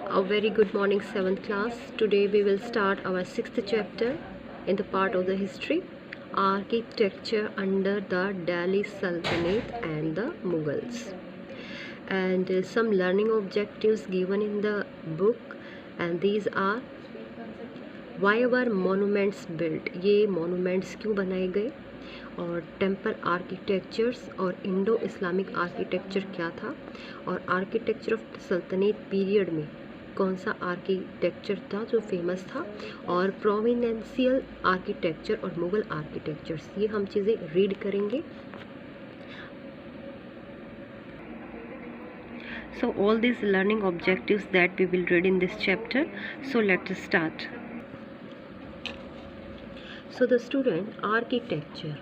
A very good morning 7th class. Today we will start our 6th chapter in the part of the history, architecture under the Delhi Sultanate and the Mughals, and some learning objectives given in the book, and these are why were monuments built, ये monuments क्यों बनाए गए, और temple architectures और Indo Islamic architecture क्या था, और architecture of सल्तनत पीरियड में कौन सा आर्किटेक्चर था जो फेमस था, और प्रोविनेंशियल आर्किटेक्चर और मुगल आर्किटेक्चर्स, ये हम चीज़ें रीड करेंगे. So all these learning objectives that we will read in this chapter. So let's start. So the student architecture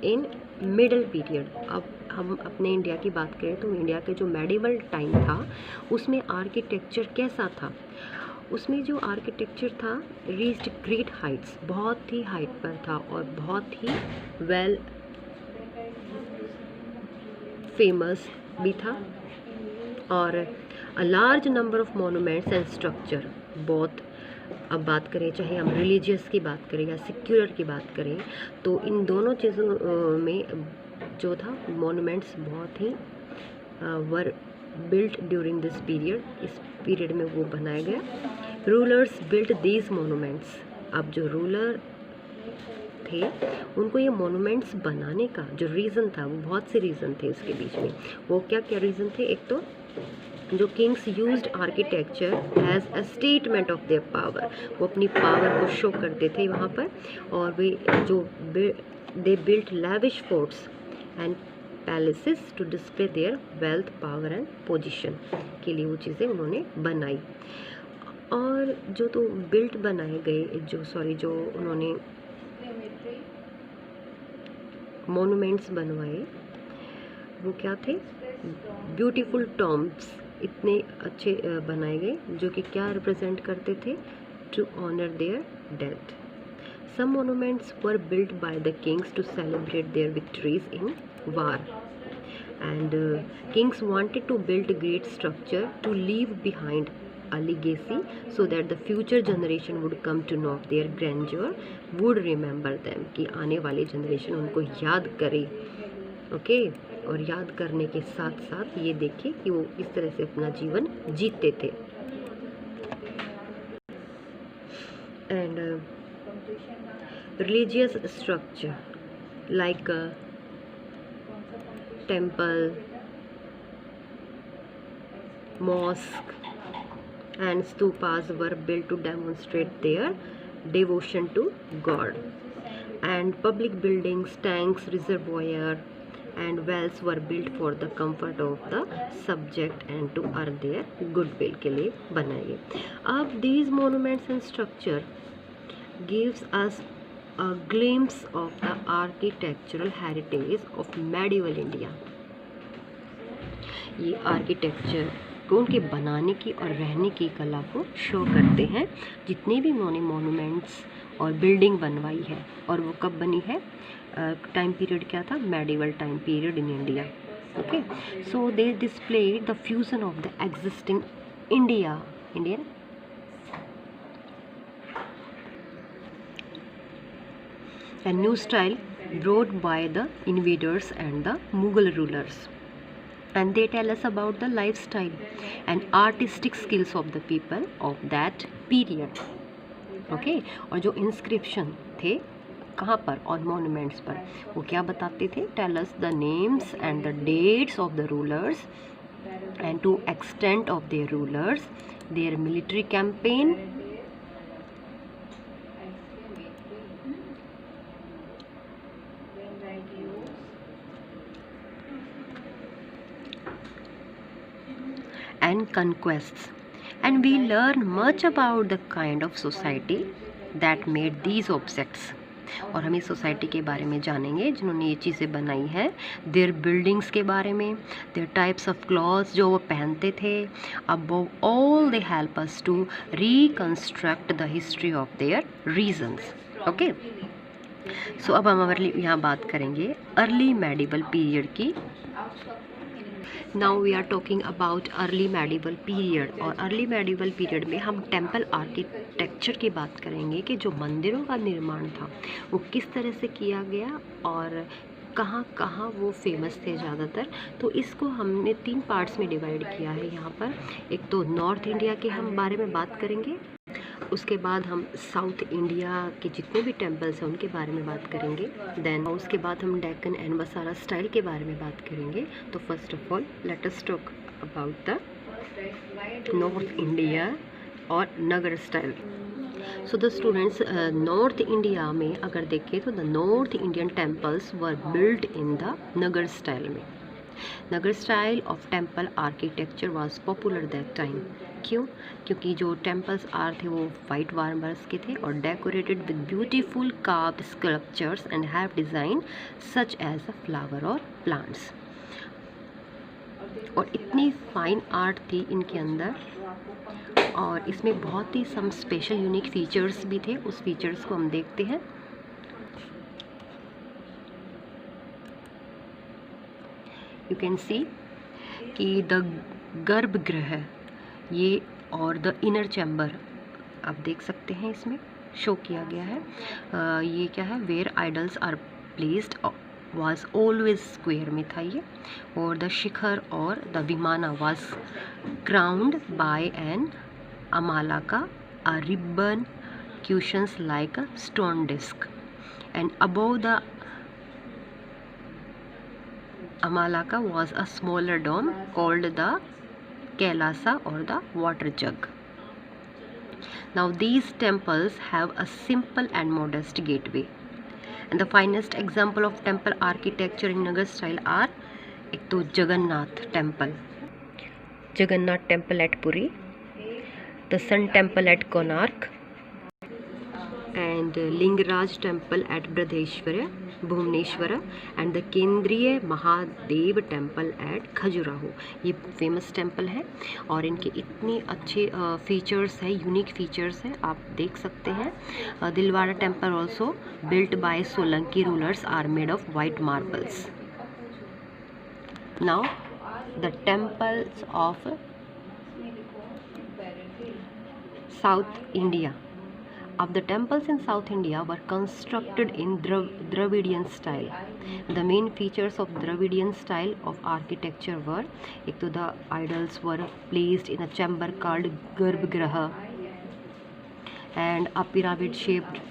in middle period. अब हम अपने इंडिया की बात करें तो इंडिया के जो मेडिवल टाइम था उसमें आर्किटेक्चर कैसा था. उसमें जो आर्किटेक्चर था रीच्ड ग्रेट हाइट्स, बहुत ही हाइट पर था और बहुत ही वेल फेमस भी था, और a large number of monuments and structure. बहुत, अब बात करें चाहे हम रिलीजियस की बात करें या सेक्युलर की बात करें, तो इन दोनों चीज़ों में जो था मोनूमेंट्स बहुत ही were built during this period. इस पीरियड में वो बनाया गया. Rulers built these monuments. अब जो रूलर थे उनको ये मोनूमेंट्स बनाने का जो रीज़न था, वो बहुत से रीज़न थे उसके बीच में. वो क्या क्या रीज़न थे? एक तो जो kings used architecture as a statement of their power, वो अपनी पावर को शो करते थे वहाँ पर. और वे जो they built lavish forts and palaces to display their wealth, power and position के लिए वो चीज़ें उन्होंने बनाई. और जो तो बिल्ट बनाए गए, जो उन्होंने मोनूमेंट्स बनवाए वो क्या थे? ब्यूटीफुल टॉम्ब्स, इतने अच्छे बनाए गए जो कि क्या रिप्रेजेंट करते थे? To honour their death. Some monuments were built by the kings to celebrate their victories in war, and kings wanted to build great structure to leave behind a legacy so that the future generation would come to know of their grandeur, would remember them, कि आने वाली generation उनको याद करे. Okay, और याद करने के साथ साथ ये देखे कि वो इस तरह से अपना जीवन जीते थे. And religious structure like temple, mosque and stupas were built to demonstrate their devotion to God, and public buildings, tanks, reservoir and wells were built for the comfort of the subject and to earn their goodwill के लिए बनाए गए. अब these monuments and structure gives us a glimpse of the architectural heritage of medieval India. ये architecture को उनके बनाने की और रहने की कला को शो करते हैं. जितने भी उन्होंने मोनूमेंट्स और बिल्डिंग बनवाई है, और वो कब बनी है? टाइम पीरियड क्या था? Medieval time period in India. Okay, so they display the fusion of the existing Indian and new style brought by the invaders and the Mughal rulers. And they tell us about the lifestyle and artistic skills of the people of that period. Okay, और जो inscription थे कहाँ पर? on monuments पर. वो क्या बताते थे? tell us the names and the dates of the rulers and to extent of their rulers, their military campaign, and conquests, and we learn much about the kind of society that made these objects. और हम इस society के बारे में जानेंगे जिन्होंने ये चीज़ें बनाई हैं. देयर बिल्डिंग्स के बारे में, देयर टाइप्स ऑफ क्लॉथ्स जो वो पहनते थे. Above all they help us to reconstruct the history of their regions. Okay, so अब हम यहाँ बात करेंगे अर्ली मेडिवल पीरियड की. Now we are talking about early medieval period, और अर्ली मेडिवल पीरियड में हम टेम्पल आर्किटेक्चर की बात करेंगे कि जो मंदिरों का निर्माण था वो किस तरह से किया गया और कहाँ कहाँ वो फेमस थे ज़्यादातर। तो इसको हमने 3 पार्ट्स में डिवाइड किया है यहाँ पर। एक तो नॉर्थ इंडिया के हम बारे में बात करेंगे, उसके बाद हम साउथ इंडिया के जितने भी टेम्पल्स हैं उनके बारे में बात करेंगे, देन उसके बाद हम डेक्कन एंड मसाला स्टाइल के बारे में बात करेंगे। तो first of all let us talk about the North India और Nagar style. So the students, North India में अगर देखें तो the North Indian temples were build in the Nagar style में। Nagar style of temple architecture was popular that time. क्यों? क्योंकि जो temples थे वो वाइट मार्बल्स के थे और decorated with beautiful carved sculptures and have design such as a flower or plants. और इतनी फाइन आर्ट थी इनके अंदर, और इसमें बहुत ही सम स्पेशल यूनिक फीचर्स भी थे। उस फीचर्स को हम देखते हैं। यू कैन सी कि द गर्भगृह ये और द इनर चैम्बर आप देख सकते हैं, इसमें शो किया गया है। ये क्या है, where idols are placed was always square में था ये, और द शिखर और the vimana was crowned by an amalaka, a ribbon cushions like a stone disc, and above the amalaka was a smaller dome called the kailasa or the water jug. Now these temples have a simple and modest gateway, and the finest example of temple architecture in Nagar style are एक तो Jagannath temple at Puri, the sun temple at Konark, and Lingaraj temple at Bhubaneswar, and the Kandariya Mahadev temple at Khajuraho. ये famous temple है और इनके इतनी अच्छे features है, unique features है, आप देख सकते हैं। Dilwara temple also built by Solanki rulers are made of white marbles. Now the temples of south India. Of the temples in South India were constructed in Dravidian style. The main features of Dravidian style of architecture were, एक तो the idols were placed in a chamber called Garbhagriha, and a pyramid-shaped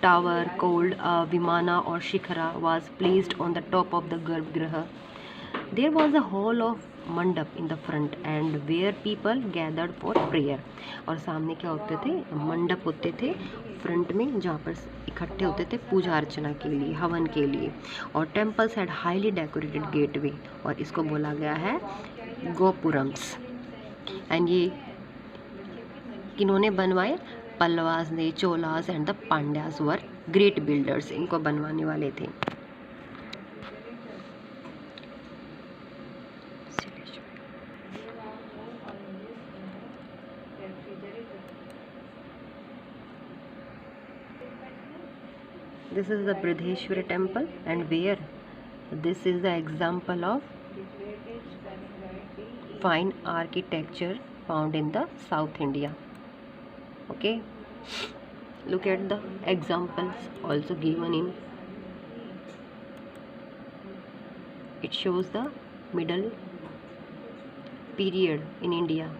tower called Vimana or Shikhara was placed on the top of the Garbhagriha. There was a hall of mandap in the front and where people gathered for prayer. और सामने क्या होते थे, मंडप होते थे front में जहाँ पर इकट्ठे होते थे पूजा अर्चना के लिए, हवन के लिए. और temples had highly decorated gateway, और इसको बोला गया है गोपुरम्स. एंड ये किन्होंने बनवाए, पल्लवास ने, Cholas and the Pandyas were great builders, इनको बनवाने वाले थे. This is the Bridheshwara temple, and where this is the example of fine architecture found in the South India. Okay, look at the examples also given in. It shows the middle period in India.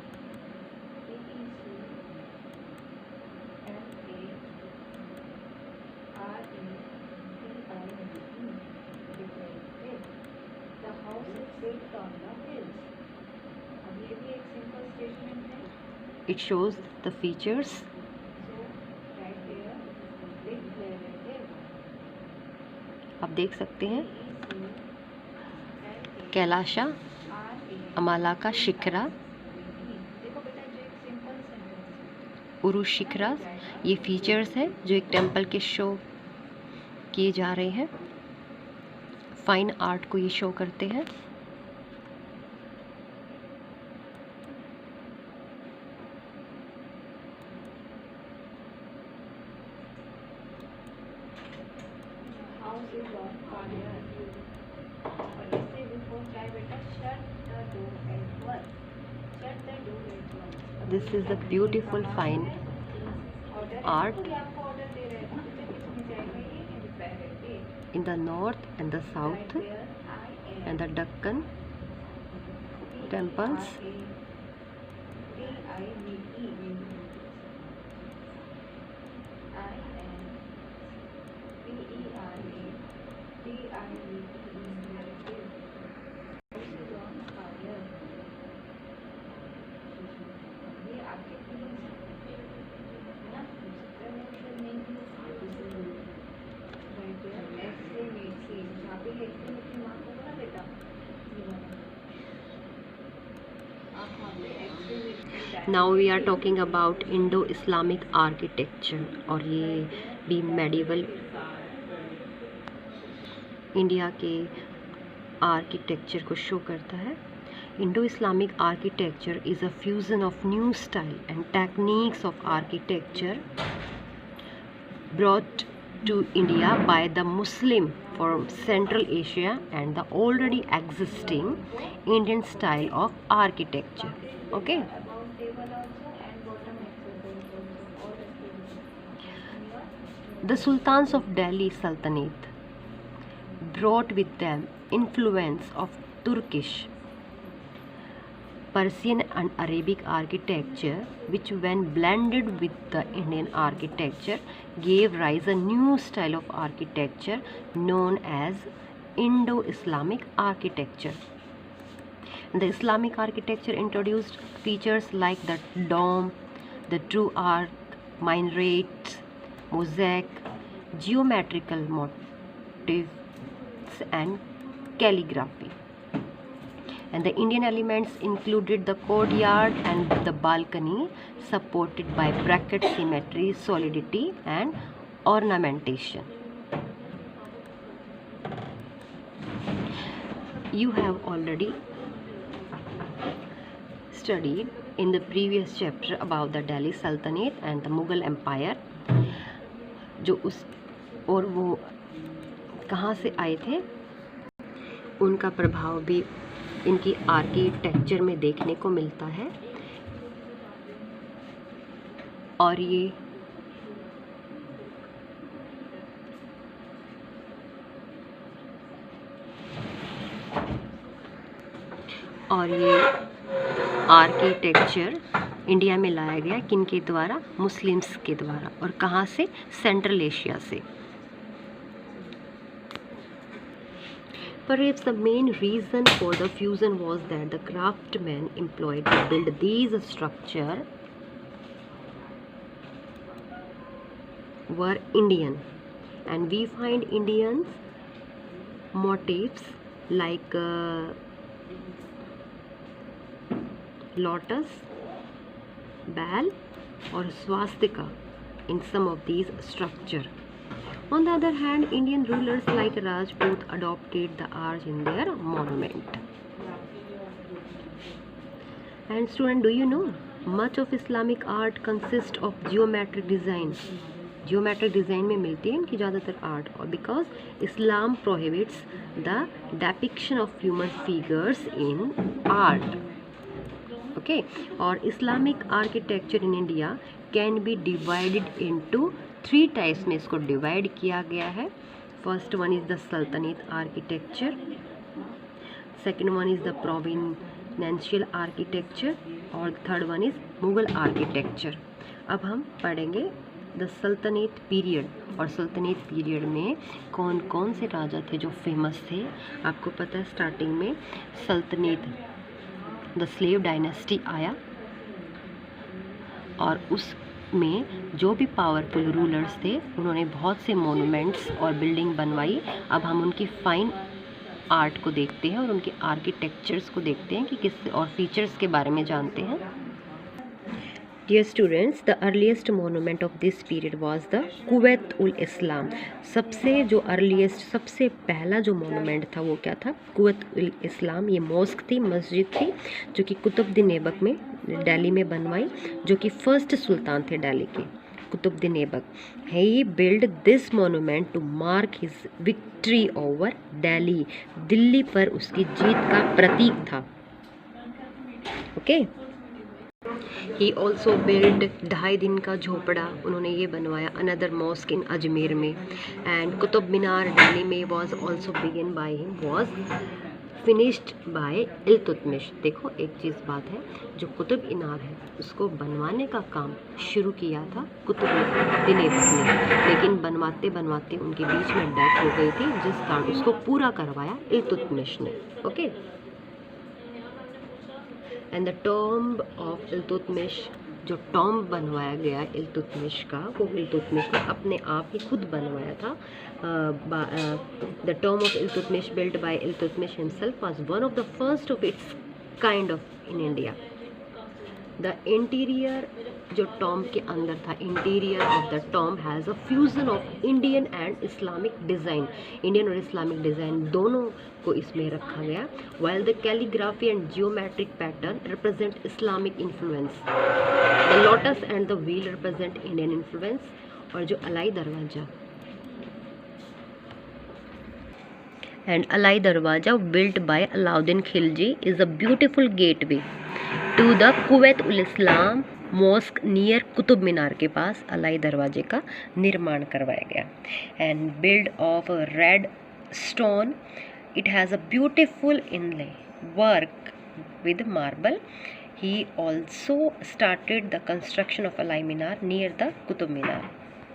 It shows the features. आप देख सकते हैं कैलाशा, अमालाका शिखरा, उरु शिखरा, ये features है जो एक temple के show किए जा रहे हैं. फाइन आर्ट को ये शो करते हैं. This is the beautiful fine art in the north and the south and the Deccan temples. Now we are talking about Indo-Islamic architecture, और ये भी मेडिवल इंडिया के आर्किटेक्चर को शो करता है. Indo-Islamic architecture is a fusion of new style and techniques of architecture brought to India by the Muslim from Central Asia and the already existing Indian style of architecture. Okay. The Sultans of Delhi Sultanate brought with them influence of Turkish, Persian and Arabic architecture, which when blended with the Indian architecture gave rise a new style of architecture known as Indo-Islamic architecture. The Islamic architecture introduced features like the dome, the true arc, minarets, mosaic, geometrical motifs and calligraphy. And the Indian elements included the courtyard and the balcony supported by bracket symmetry, solidity and ornamentation. You have already studied in the previous chapter about the Delhi Sultanate and the Mughal Empire, जो उस और वो कहाँ से आए थे, उनका प्रभाव भी इनकी आर्किटेक्चर में देखने को मिलता है. और ये आर्किटेक्चर इंडिया में लाया गया किनके द्वारा? मुस्लिम्स के द्वारा. और कहाँ से? सेंट्रल एशिया से. Perhaps the main reason for the fusion was that the craftsmen employed to build these structures were Indian, and we find Indian motifs like lotus, bell or swastika in some of these structures. On the other hand, Indian rulers like Rajput adopted the arch in their monument. And student, do you know much of Islamic art consists of geometric design? Geometric design में मिलती है इनकी ज़्यादातर art, और because Islam prohibits the depiction of human figures in art. Okay, और Islamic architecture in India can be divided into 3 types में इसको divide किया गया है. First one is the sultanate architecture, second one is the provincial architecture और third one is Mughal architecture. अब हम पढ़ेंगे द सल्तनत पीरियड, और सल्तनत पीरियड में कौन कौन से राजा थे जो फेमस थे. आपको पता है स्टार्टिंग में सल्तनत द स्लेव डायनेस्टी आया, और उसमें जो भी पावरफुल रूलर्स थे उन्होंने बहुत से मोनूमेंट्स और बिल्डिंग बनवाई. अब हम उनकी फाइन आर्ट को देखते हैं और उनके आर्किटेक्चर्स को देखते हैं कि किस और फीचर्स के बारे में जानते हैं. Dear students, the earliest monument of this period was the Quwwat ul Islam. सबसे जो अर्लीस्ट, सबसे पहला जो मोनूमेंट था वो क्या था? कुवैत उल इस्लाम. ये मॉस्क थी, मस्जिद थी, जो कि कुतुबुद्दीन ऐबक में दिल्ली में बनवाई, जो कि फर्स्ट सुल्तान थे दिल्ली के. Qutbuddin Aibak. He built this monument to mark his victory over Delhi. Delhi पर उसकी जीत का प्रतीक था. Okay. He also built 2.5 दिन का झोपड़ा उन्होंने ये बनवाया, अनदर मॉस्क इन अजमेर में. एंड कुतुब मीनार दिल्ली में was also begin by him, was finished by Iltutmish. देखो एक चीज़ बात है, जो कुतुब मीनार है उसको बनवाने का काम शुरू किया था कुतुबुद्दीन ऐबक ने, लेकिन बनवाते बनवाते उनके बीच में डेथ हो गई थी, जिस कारण उसको पूरा करवाया इल्तुतमिश ने. Okay. And the tomb of Iltutmish, जो टॉम्ब बनवाया गया इल्तुतमिश का, वो इल्तुतमिश ने अपने आप ही खुद बनवाया था. The tomb of Iltutmish built by Iltutmish himself was one of the first of its kind of in India. The interior, जो टॉम्ब के अंदर था, interior of the tomb has a fusion of Indian and Islamic design. Indian और Islamic design दोनों को इसमें रखा गया. While the calligraphy and geometric pattern represent Islamic influence, the lotus and the wheel represent Indian influence. और जो अलाई दरवाज़ा and Alai Darwaja built by Alauddin Khilji is a beautiful gateway to the Kuwait ul Islam mosque near Qutub Minar के पास अलाई दरवाजे का निर्माण करवाया गया. And built of red stone, it has a beautiful inlay work with marble. He also started the construction of Alai Minar near the Qutub Minar.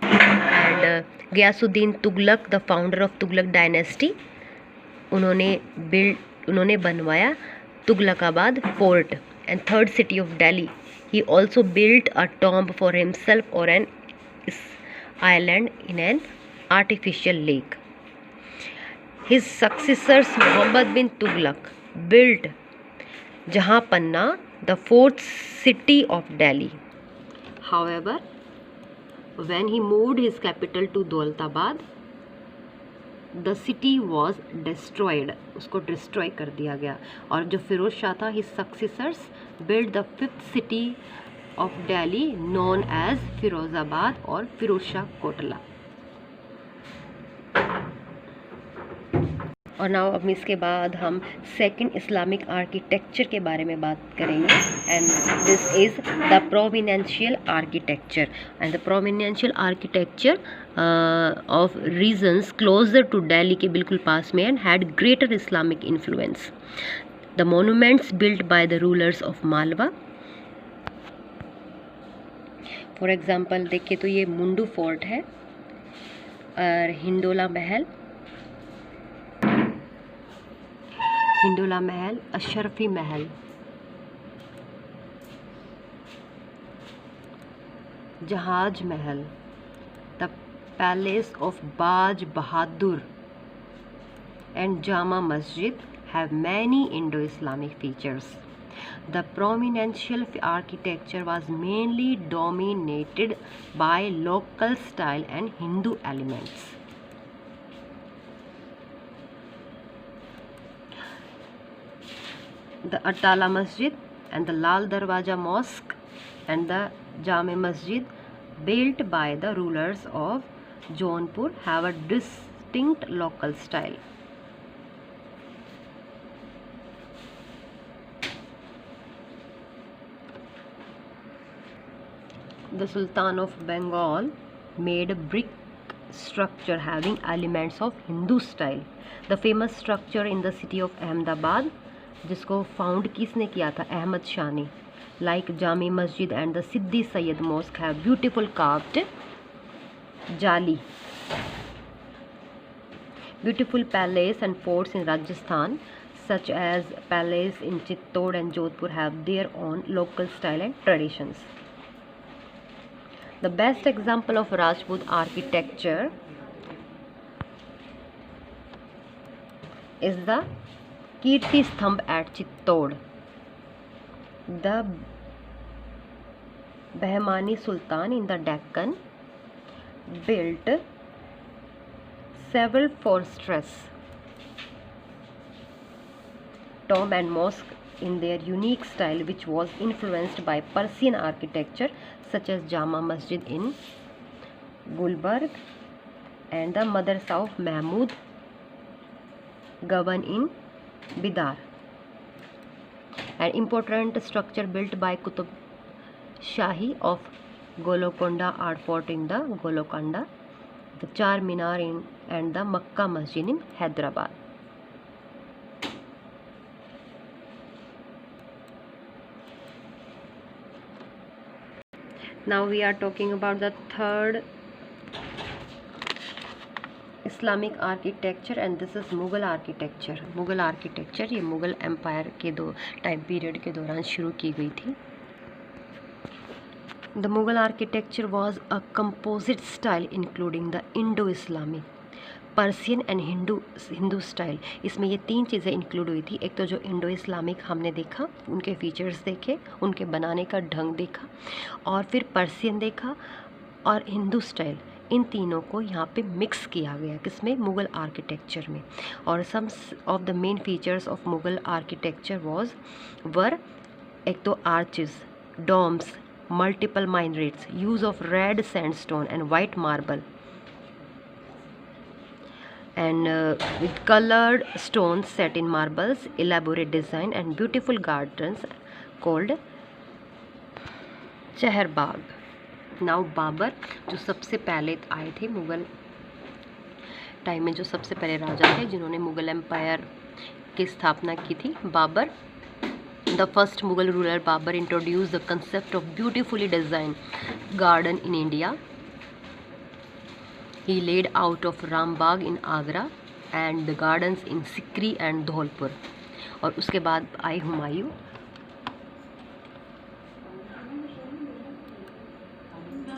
And Ghiyasuddin Tughlaq, the founder of Tughlaq dynasty, उन्होंने बनवाया Tughlaqabad fort and third city of Delhi. He also built a tomb for himself और an island in an artificial lake. His successors Mohammad bin Tughlaq built Jahanpanah, the fourth city of Delhi. However, when he moved his capital to Daulatabad, the city was destroyed, उसको destroy कर दिया गया. और जो फिरोज शाह था, his successors build the fifth city of Delhi known as Firozabad और फिरोज शाह कोटला. और now अब इसके बाद हम सेकंड इस्लामिक आर्किटेक्चर के बारे में बात करेंगे. And this is the provincial architecture. And the provincial architecture of regions closer to Delhi के बिल्कुल पास में and had greater Islamic influence. The monuments built by the rulers of Malwa. For example देखिए तो ये मुंडू फोर्ट है, और हिंडोला महल, अशरफी महल, जहाज महल, द पैलेस ऑफ बाज बहादुर and Jama Masjid have many Indo-Islamic features. The prominential architecture was mainly dominated by local style and Hindu elements. The Atala Masjid and the Lal Darwaja Mosque and the Jame Masjid, built by the rulers of Jaunpur, have a distinct local style. The Sultan of Bengal made a brick structure having elements of Hindu style. The famous structure in the city of Ahmedabad, जिसको found किसने किया था? अहमद शाह ने. Like Jami Masjid and the Siddi Saiyyed mosque have beautiful carved jali. Beautiful palace and forts in Rajasthan, such as palace in Chittod and Jodhpur, have their own local style and traditions. The best example of Rajput architecture is the Kirti Stambh at Chittod. The Bahmani Sultan in the Deccan built several fortresses, tomb and mosque in their unique style, which was influenced by Persian architecture such as Jama Masjid in Gulbarg, and the Madrasa of Mahmud Gawan in Bidar. An important structure built by Qutub Shahi of Golconda Art Fort in the Golconda, the Char Minar and the Makkah Masjid in Hyderabad. Now we are talking about the third Islamic architecture and this is Mughal architecture. Mughal architecture ये Mughal empire के time period के दौरान शुरू की गई थी. The Mughal architecture was a composite style including the Indo Islamic, Persian and Hindu style. इसमें ये तीन चीज़ें इंक्लूड हुई थी. एक तो जो इंडो इस्लामिक हमने देखा, उनके फीचर्स देखे, उनके बनाने का ढंग देखा, और फिर पर्सियन देखा और हिंदू स्टाइल. इन तीनों को यहाँ पे मिक्स किया गया किसमें, मुग़ल आर्किटेक्चर में. और some of the main features of Mughal architecture were एक तो arches, domes, multiple minarets, use of red sandstone and white marble, and with colored stones set in marbles, elaborate design and beautiful gardens called Chaharbagh. Now Babur जो सबसे पहले आए थे Mughal time में, जो सबसे पहले राजा थे जिन्होंने मुग़ल एम्पायर की स्थापना की थी, Babar. The first Mughal ruler Babur introduced the concept of beautifully designed garden in India. He laid out of Rambagh in Agra and the gardens in Sikri and Dholpur. और उसके बाद आए हुमायूं.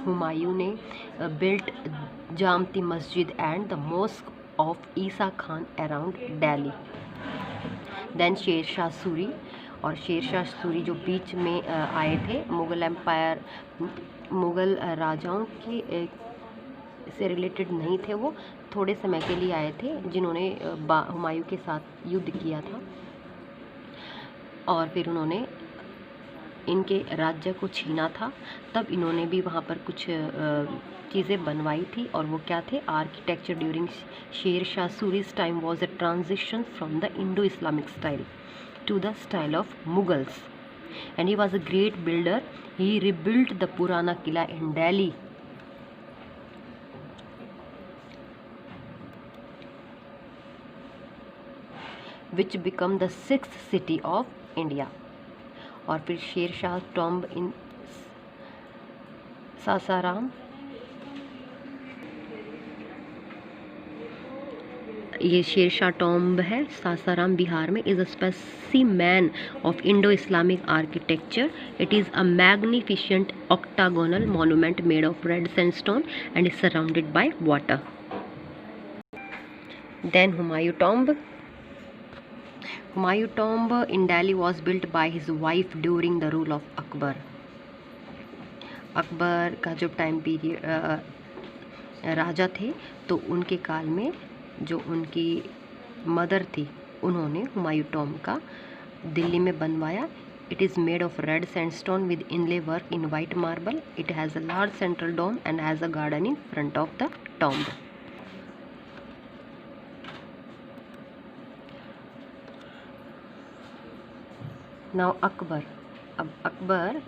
हुमायूं ने built जामती मस्जिद and the mosque of Isa Khan around Delhi. Then Sher Shah Suri, और शेर शाह सूरी जो बीच में आए थे, मुग़ल एम्पायर, मुग़ल राजाओं की से रिलेटेड नहीं थे, वो थोड़े समय के लिए आए थे जिन्होंने हुमायूं के साथ युद्ध किया था, और फिर उन्होंने इनके राज्य को छीना था. तब इन्होंने भी वहाँ पर कुछ चीज़ें बनवाई थी, और वो क्या थे, architecture during Sher Shah Suri's time was a transition from the Indo Islamic style to the style of Mughals, and he was a great builder. He rebuilt the Purana Killa in Delhi, which became the 6th city of India. और फिर Sher Shah tomb इन सासाराम, ये Sher Shah tomb है सासाराम बिहार में, is a specimen of Indo Islamic architecture. It is a magnificent octagonal monument made of red sandstone and is surrounded by water. Then Humayun tomb. Humayun tomb in Delhi was built by his wife during the rule of Akbar. Akbar का जो time period राजा थे, तो उनके काल में जो उनकी mother थी, उन्होंने हुमायूं टॉम्ब का दिल्ली में बनवाया. It is made of red sandstone with inlay work in white marble. It has a large central dome and has a garden in front of the tomb. Now Akbar. अब Akbar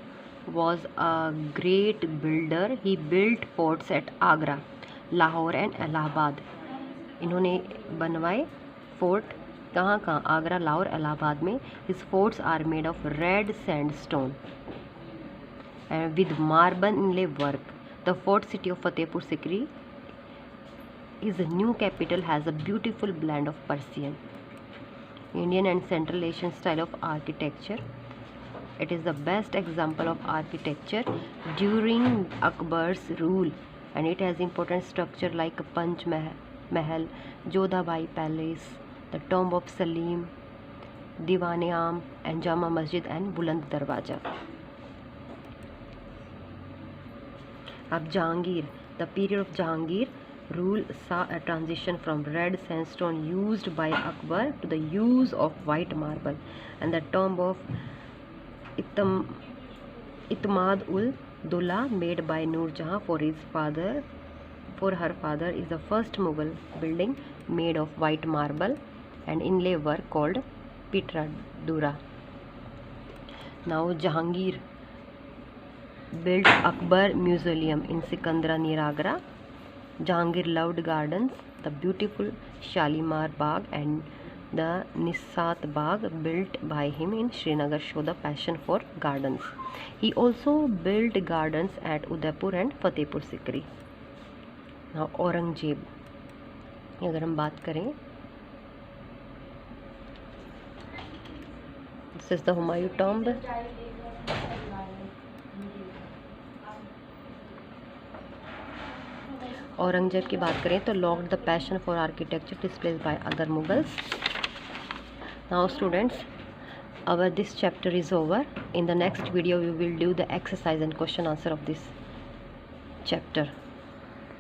was a great builder. He built forts at Agra, Lahore and Allahabad. इन्होंने बनवाए fort कहाँ कहाँ, आगरा, लाहौर, इलाहाबाद में. His forts are made of red sandstone and with marble inlay work. The fort city of Fatehpur Sikri, his new capital, has a beautiful blend of Persian, Indian and Central Asian style of architecture. It is the best example of architecture during Akbar's rule, and it has important structure like Panch Mahal, Jodha Bhai Palace, the Tomb of Salim, Diwan-e-Aam and Jama Masjid and Buland Darwaja. Ab Jahangir. The period of Jahangir rule saw a transition from red sandstone used by Akbar to the use of white marble, and the tomb of Itmad-ul-Dawla made by Noor Jahan for his father for her father is the first Mughal building made of white marble and inlay work called Pitradura. Now Jahangir built Akbar Mausoleum in Sikandrani, Agra. Jahangir loved gardens. The beautiful Shalimar Bagh and the Nisat Bagh built by him in Srinagar show the passion for gardens. He also built gardens at Udaipur and Fatehpur Sikri. Now Aurangzeb, अगर हम बात करें, this is the Humayun tomb. Aurangzeb की बात करें तो locked the passion for architecture displayed by other Mughals. Now students, our this chapter is over. In the next video we will do the exercise and question answer of this chapter.